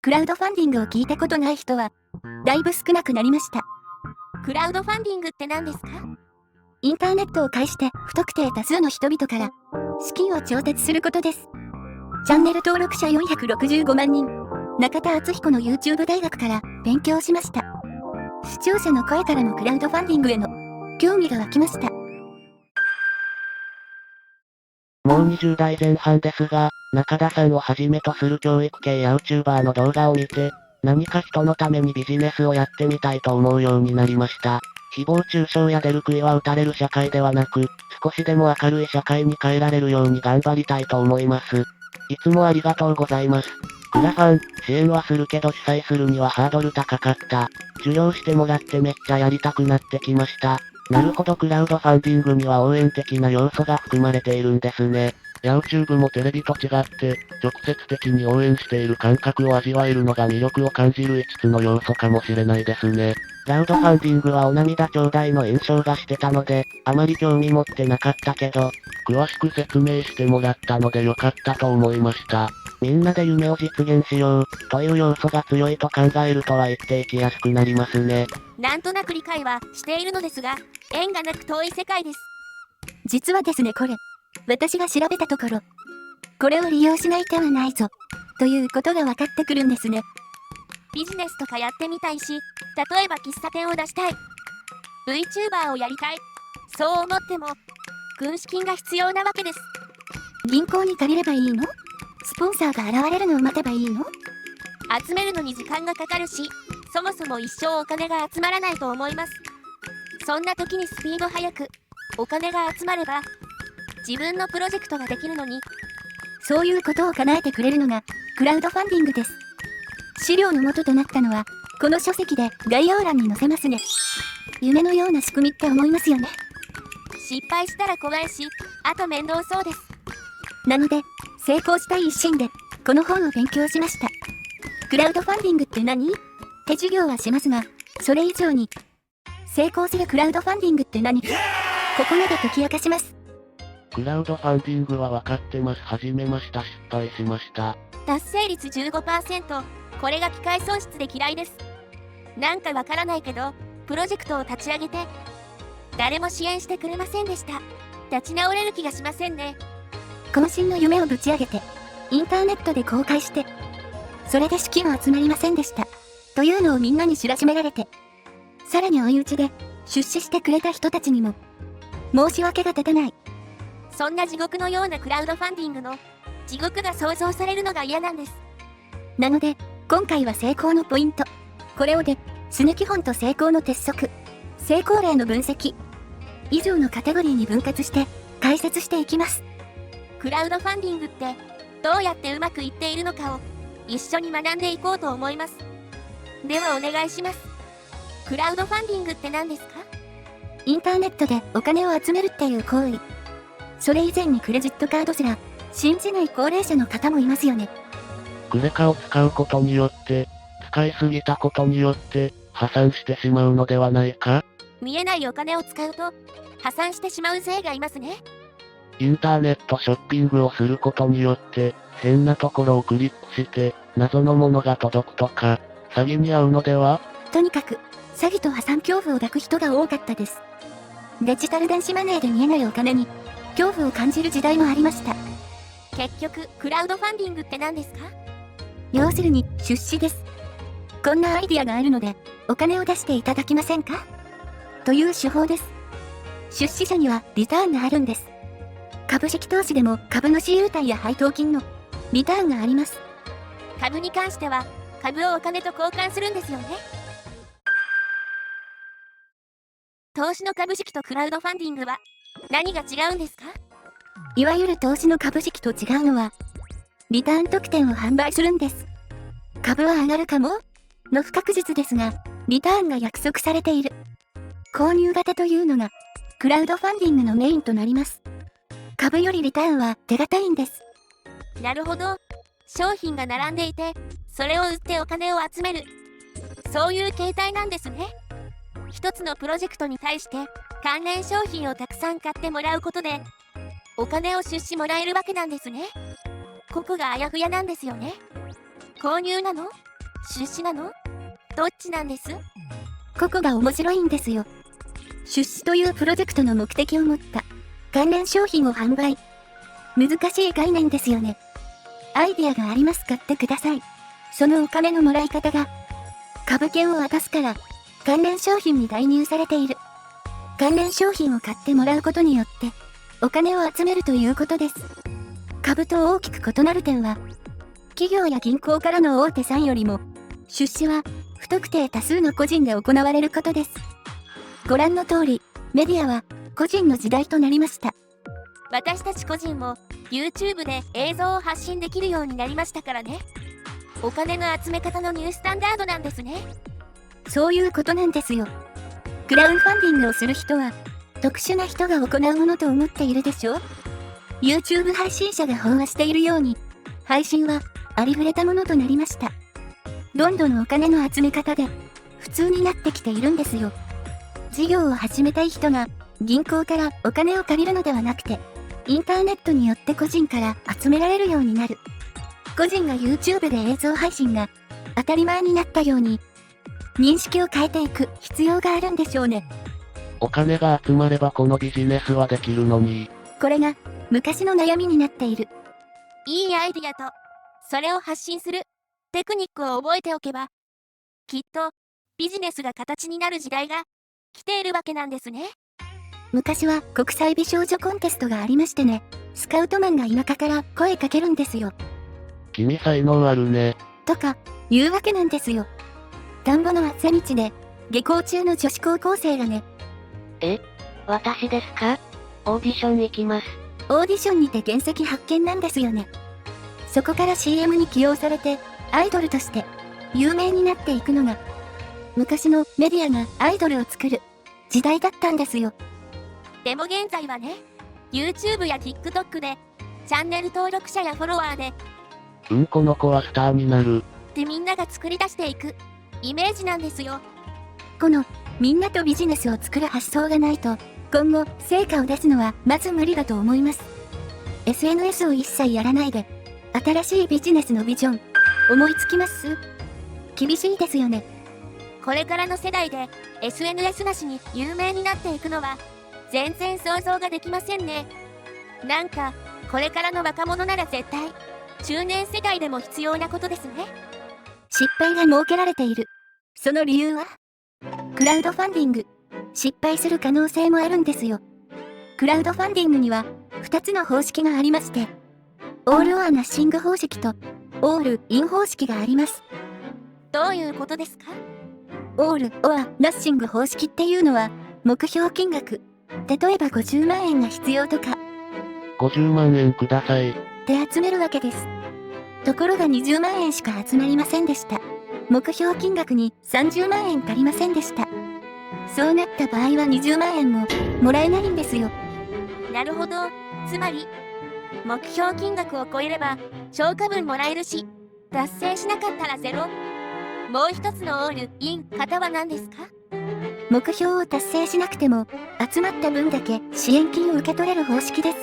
クラウドファンディングを聞いたことない人は、だいぶ少なくなりました。クラウドファンディングって何ですか？インターネットを介して不特定多数の人々から資金を調達することです。チャンネル登録者465万人、中田敦彦の YouTube 大学から勉強しました。視聴者の声からもクラウドファンディングへの興味が湧きました。もう20代前半ですが、中田さんをはじめとする教育系 YouTuber の動画を見て、何か人のためにビジネスをやってみたいと思うようになりました。誹謗中傷や出る杭は打たれる社会ではなく、少しでも明るい社会に変えられるように頑張りたいと思います。いつもありがとうございます。クラファン、支援はするけど主催するにはハードル高かった。授業してもらってめっちゃやりたくなってきました。なるほど、クラウドファンディングには応援的な要素が含まれているんですね。YouTube もテレビと違って、直接的に応援している感覚を味わえるのが魅力を感じる5つの要素かもしれないですね。クラウドファンディングはお涙ちょうだいの印象がしてたので、あまり興味持ってなかったけど、詳しく説明してもらったので良かったと思いました。みんなで夢を実現しよう、という要素が強いと考えるとは言っていきやすくなりますね。なんとなく理解はしているのですが、縁がなく遠い世界です。実はですね、これ、私が調べたところ、これを利用しない手はないぞ、ということが分かってくるんですね。ビジネスとかやってみたいし、例えば喫茶店を出したい、VTuber をやりたい、そう思っても、軍資金が必要なわけです。銀行に借りればいいの？スポンサーが現れるのを待てばいいの？集めるのに時間がかかるし、そもそも一生お金が集まらないと思います。そんな時にスピード速く、お金が集まれば、自分のプロジェクトができるのに、そういうことを叶えてくれるのが、クラウドファンディングです。資料の元となったのは、この書籍で概要欄に載せますね。夢のような仕組みって思いますよね。失敗したら怖いし、あと面倒そうです。なので、成功したい一心で、この本を勉強しました。クラウドファンディングって何？って授業はしますが、それ以上に、成功するクラウドファンディングって何？ここまで解き明かします。クラウドファンディングは分かってます。始めました。失敗しました。達成率 15%、これが機械損失で嫌いです。なんかわからないけど、プロジェクトを立ち上げて、誰も支援してくれませんでした。立ち直れる気がしませんね。渾身の夢をぶち上げて、インターネットで公開して、それで資金は集まりませんでした。というのをみんなに知らしめられて、さらに追い打ちで、出資してくれた人たちにも、申し訳が立たない。そんな地獄のようなクラウドファンディングの、地獄が想像されるのが嫌なんです。なので、今回は成功のポイント。これをで、死ぬ基本と成功の鉄則、成功例の分析、以上のカテゴリーに分割して、解説していきます。クラウドファンディングって、どうやってうまくいっているのかを、一緒に学んでいこうと思います。ではお願いします。クラウドファンディングって何ですか？インターネットでお金を集めるっていう行為。それ以前にクレジットカードすら、信じない高齢者の方もいますよね。クレカを使うことによって、使いすぎたことによって、破産してしまうのではないか？見えないお金を使うと、破産してしまう勢がいますね。インターネットショッピングをすることによって、変なところをクリックして、謎のものが届くとか、詐欺に遭うのでは？とにかく、詐欺と破産恐怖を抱く人が多かったです。デジタル電子マネーで見えないお金に、恐怖を感じる時代もありました。結局、クラウドファンディングって何ですか？要するに、出資です。こんなアイディアがあるので、お金を出していただきませんか？という手法です。出資者にはリターンがあるんです。株式投資でも株主優待や配当金のリターンがあります。株に関しては、株をお金と交換するんですよね。投資の株式とクラウドファンディングは何が違うんですか？いわゆる投資の株式と違うのは、リターン特典を販売するんです。株は上がるかもの不確実ですが、リターンが約束されている。購入型というのが、クラウドファンディングのメインとなります。株よりリターンは手堅いんです。なるほど。商品が並んでいて、それを売ってお金を集める。そういう形態なんですね。一つのプロジェクトに対して関連商品をたくさん買ってもらうことで、お金を出資もらえるわけなんですね。ここがあやふやなんですよね。購入なの？出資なの？どっちなんです？ここが面白いんですよ。出資というプロジェクトの目的を持った関連商品を販売。難しい概念ですよね。アイデアがあります、買ってください。そのお金のもらい方が株券を渡すから関連商品に代入されている。関連商品を買ってもらうことによってお金を集めるということです。株と大きく異なる点は、企業や銀行からの大手さんよりも出資は不特定多数の個人で行われることです。ご覧の通り、メディアは個人の時代となりました。私たち個人も YouTube で映像を発信できるようになりましたからね。お金の集め方のニュースタンダードなんですね。そういうことなんですよ。クラウドファンディングをする人は特殊な人が行うものと思っているでしょ？ YouTube 配信者が飽和しているように、配信はありふれたものとなりました。どんどんお金の集め方で普通になってきているんですよ。事業を始めたい人が銀行からお金を借りるのではなくて、インターネットによって個人から集められるようになる。個人が YouTube で映像配信が当たり前になったように、認識を変えていく必要があるんでしょうね。お金が集まればこのビジネスはできるのに。これが昔の悩みになっている。いいアイディアとそれを発信するテクニックを覚えておけば、きっとビジネスが形になる時代が来ているわけなんですね。昔は国際美少女コンテストがありましてね、スカウトマンが田舎から声かけるんですよ。君才能あるね。とか言うわけなんですよ。田んぼの朝道で下校中の女子高校生がね。私ですか？オーディション行きます。オーディションにて原石発見なんですよね。そこから CM に起用されてアイドルとして有名になっていくのが、昔のメディアがアイドルを作る時代だったんですよ。でも現在はね、YouTube や TikTok でチャンネル登録者やフォロワーでこの子はスターになる。でみんなが作り出していくイメージなんですよ。このみんなとビジネスを作る発想がないと、今後成果を出すのはまず無理だと思います。SNS を一切やらないで新しいビジネスのビジョン思いつきます？厳しいですよね。これからの世代で SNS なしに有名になっていくのは全然想像ができませんね。なんかこれからの若者なら絶対中年世代でも必要なことですね。失敗が設けられている。その理由はクラウドファンディング。失敗する可能性もあるんですよ。クラウドファンディングには2つの方式がありまして、オール・オア・ナッシング方式とオール・イン方式があります。どういうことですか？オール・オア・ナッシング方式っていうのは目標金額、例えば50万円が必要とか50万円ください。で集めるわけです。ところが20万円しか集まりませんでした。目標金額に30万円足りませんでした。そうなった場合は20万円ももらえないんですよ。なるほど。つまり目標金額を超えれば超過分もらえるし、達成しなかったらゼロ。もう一つのオール・イン型は何ですか？目標を達成しなくても集まった分だけ支援金を受け取れる方式です。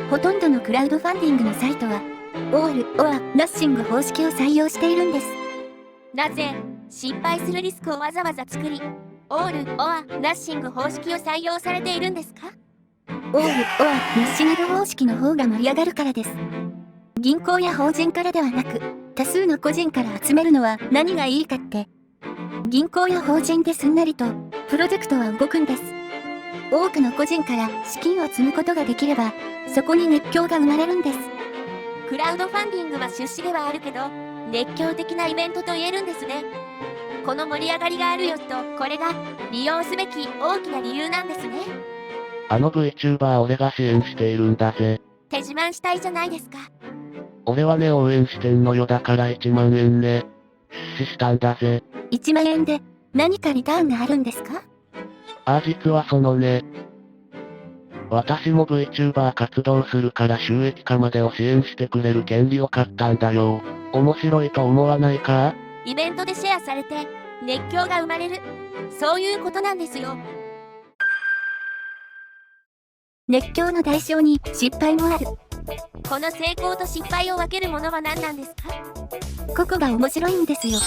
ほとんどのクラウドファンディングのサイトはオール・オア・ナッシング方式を採用しているんです。なぜ失敗するリスクをわざわざ作り、オール・オア・ナッシング方式を採用されているんですか？オール・オア・ナッシング方式の方が盛り上がるからです。銀行や法人からではなく、多数の個人から集めるのは何がいいかって、銀行や法人ですんなりとプロジェクトは動くんです。多くの個人から資金を積むことができれば、そこに熱狂が生まれるんです。クラウドファンディングは出資ではあるけど、熱狂的なイベントと言えるんですね。この盛り上がりがあるよと、これが利用すべき大きな理由なんですね。あの VTuber 俺が支援しているんだぜ。手自慢したいじゃないですか。俺はね応援してんのよ。だから1万円ね。出資したんだぜ。1万円で何かリターンがあるんですか？実はそのね。私も VTuber 活動するから収益化までを支援してくれる権利を買ったんだよ。面白いと思わないか？イベントでシェアされて熱狂が生まれる。そういうことなんですよ。熱狂の代償に失敗もある。この成功と失敗を分けるものは何なんですか？ここが面白いんですよ。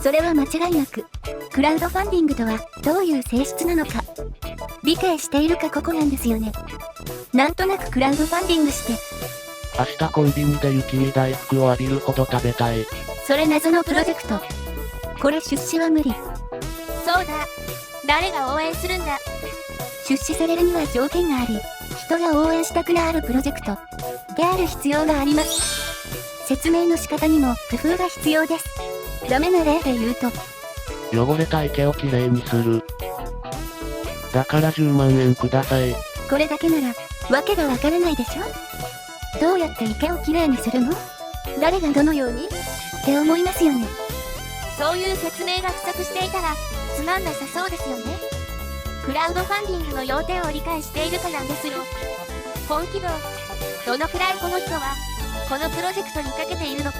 それは間違いなく、クラウドファンディングとはどういう性質なのか、理解しているかここなんですよね。なんとなくクラウドファンディングして、明日コンビニで雪見大福を浴びるほど食べたい。それ謎のプロジェクト。これ出資は無理。そうだ。誰が応援するんだ？出資されるには条件があり、人が応援したくなるプロジェクトである必要があります。説明の仕方にも工夫が必要です。ダメな例で言うと、汚れた池をきれいにする。だから10万円ください。これだけなら、わけがわからないでしょ？どうやって池をきれいにするの？誰がどのように？って思いますよね。そういう説明が不足していたらつまんなさそうですよね。クラウドファンディングの要点を理解しているかなんですよ。本気度、どのくらいこの人はこのプロジェクトにかけているのか。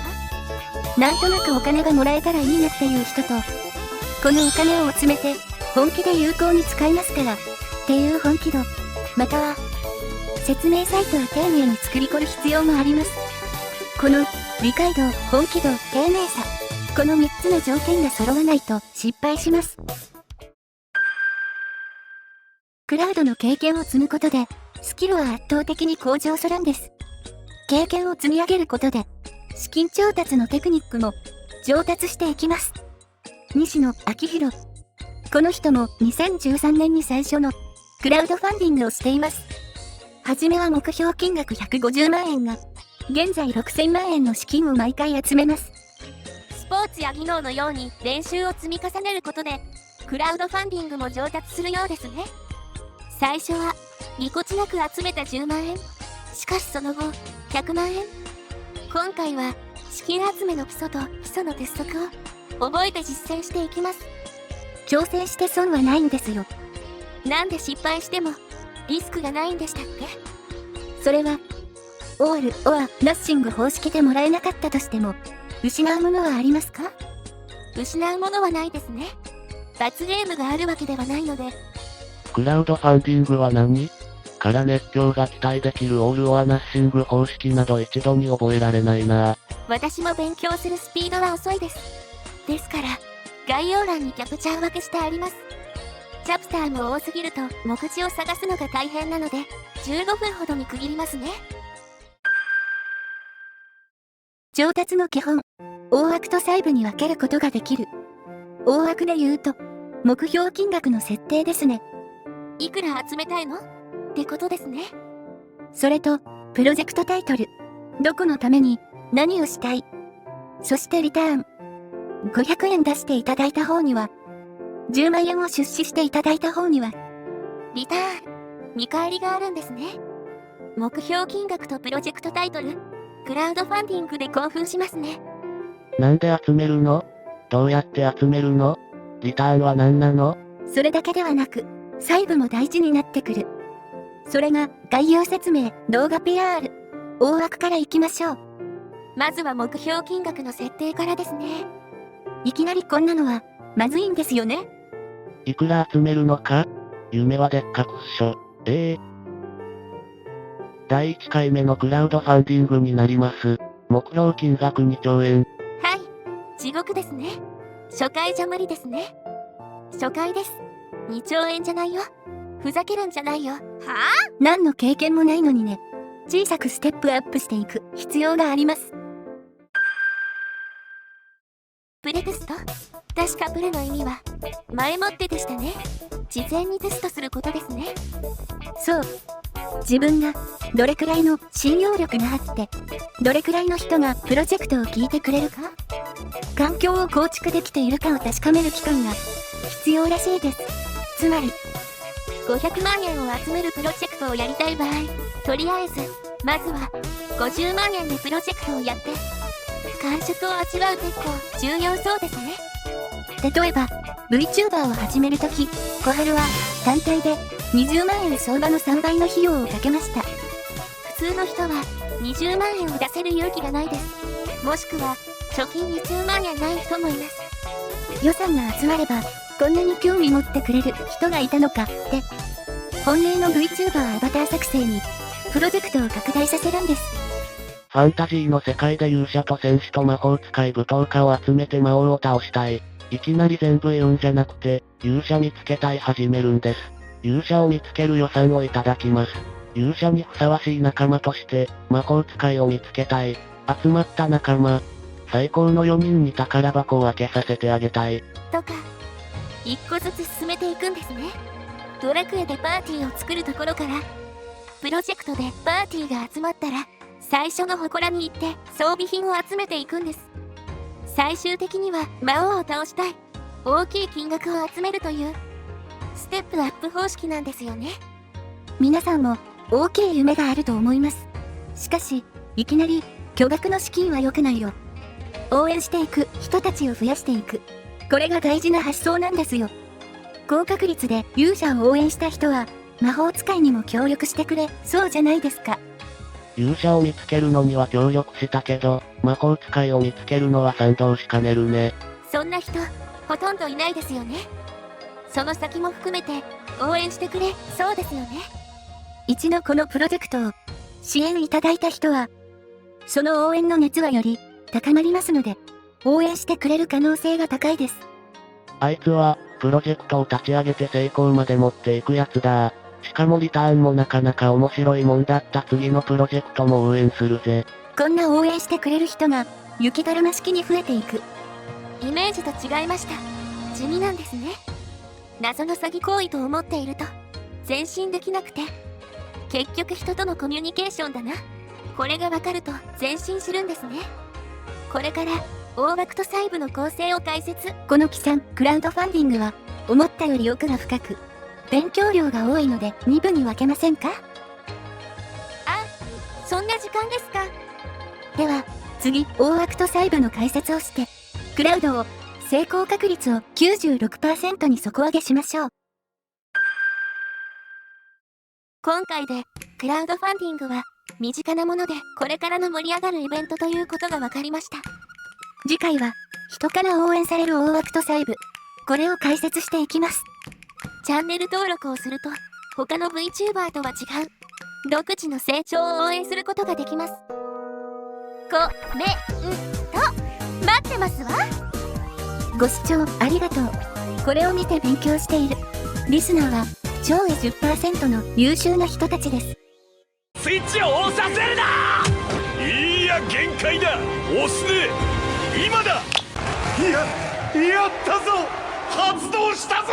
なんとなくお金がもらえたらいいなっていう人と、このお金を集めて本気で有効に使いますからっていう本気度、または説明サイトを丁寧に作り込む必要もあります。この理解度、本気度、丁寧さ、この3つの条件が揃わないと失敗します。クラウドの経験を積むことで、スキルは圧倒的に向上するんです。経験を積み上げることで、資金調達のテクニックも上達していきます。西野昭弘。この人も2013年に最初のクラウドファンディングをしています。はじめは目標金額150万円が、現在6000万円の資金を毎回集めます。スポーツや技能のように練習を積み重ねることで、クラウドファンディングも上達するようですね。最初はぎこちなく集めた10万円。しかしその後、100万円。今回は資金集めの基礎と基礎の鉄則を覚えて実践していきます。挑戦して損はないんですよ。なんで失敗してもリスクがないんでしたっけ？それは、オール・オア・ナッシング方式でもらえなかったとしても、失うものはありますか？失うものはないですね。罰ゲームがあるわけではないので。クラウドファンディングは何？から熱狂が期待できるオール・オア・ナッシング方式など一度に覚えられないな。私も勉強するスピードは遅いです。ですから、概要欄にキャプチャー分けしてあります。チャプターも多すぎると目次を探すのが大変なので、15分ほどに区切りますね。上達の基本、大枠と細部に分けることができる。大枠で言うと、目標金額の設定ですね。いくら集めたいの？ってことですね。それと、プロジェクトタイトル。どこのために、何をしたい。そしてリターン。500円出していただいた方には、10万円を出資していただいた方には、リターン、見返りがあるんですね。目標金額とプロジェクトタイトル、クラウドファンディングで興奮しますね。なんで集めるの？どうやって集めるの？リターンは何なの？それだけではなく、細部も大事になってくる。それが、概要説明、動画 PR。大枠から行きましょう。まずは目標金額の設定からですね。いきなりこんなのは、まずいんですよね。いくら集めるのか？夢はでっかくっしょ。第1回目のクラウドファンディングになります。目標金額2兆円。はい、地獄ですね。初回じゃ無理ですね。初回です。2兆円じゃないよ。ふざけるんじゃないよ。はぁ？何の経験もないのにね。小さくステップアップしていく必要があります。プレテスト？確かプレの意味は、前もってでしたね。事前にテストすることですね。そう。自分が、どれくらいの信用力があって、どれくらいの人がプロジェクトを聞いてくれるか、環境を構築できているかを確かめる期間が必要らしいです。つまり、500万円を集めるプロジェクトをやりたい場合、とりあえず、まずは50万円でプロジェクトをやって、感触を味わう結構重要そうですね。例えば、VTuber を始めるとき、小春は単体で20万円相場の3倍の費用をかけました。普通の人は20万円を出せる勇気がないです。もしくは、貯金20万円ない人もいます。予算が集まれば、こんなに興味持ってくれる人がいたのかって、本命の VTuber アバター作成にプロジェクトを拡大させるんです。ファンタジーの世界で勇者と戦士と魔法使い舞踏家を集めて魔王を倒したい。いきなり全部言うんじゃなくて、勇者見つけたい始めるんです。勇者を見つける予算をいただきます。勇者にふさわしい仲間として、魔法使いを見つけたい。集まった仲間。最高の4人に宝箱を開けさせてあげたい。とか、一個ずつ進めていくんですね。ドラクエでパーティーを作るところから、プロジェクトでパーティーが集まったら、最初の祠に行って装備品を集めていくんです。最終的には魔王を倒したい。大きい金額を集めるという、ステップアップ方式なんですよね。皆さんも大きい夢があると思います。しかし、いきなり巨額の資金は良くないよ。応援していく人たちを増やしていく。これが大事な発想なんですよ。高確率で勇者を応援した人は、魔法使いにも協力してくれ、そうじゃないですか。勇者を見つけるのには協力したけど、魔法使いを見つけるのは賛同しかねるね。そんな人、ほとんどいないですよね。その先も含めて、応援してくれ、そうですよね。一度このプロジェクトを支援いただいた人は、その応援の熱はより高まりますので、応援してくれる可能性が高いです。あいつは、プロジェクトを立ち上げて成功まで持っていくやつだ。しかもリターンもなかなか面白いもんだった。次のプロジェクトも応援するぜ。こんな応援してくれる人が、雪だるま式に増えていく。イメージと違いました。地味なんですね。謎の詐欺行為と思っていると、前進できなくて、結局人とのコミュニケーションだな。これがわかると前進するんですね。これから、大枠と細部の構成を解説。この期間、クラウドファンディングは、思ったより奥が深く、勉強量が多いので2部に分けませんか？そんな時間ですか。では、次、大枠と細部の解説をして、クラウドを、成功確率を 96% に底上げしましょう。今回で、クラウドファンディングは、身近なものでこれからの盛り上がるイベントということが分かりました。次回は、人から応援される大枠と細部、これを解説していきます。チャンネル登録をすると、他の VTuber とは違う、独自の成長を応援することができます。コメント、待ってますわ。ご視聴ありがとう。これを見て勉強している。リスナーは、上位 10% の優秀な人たちです。スイッチを押させるな。いや限界だ。押すね。今だ。やったぞ。発動したぞ。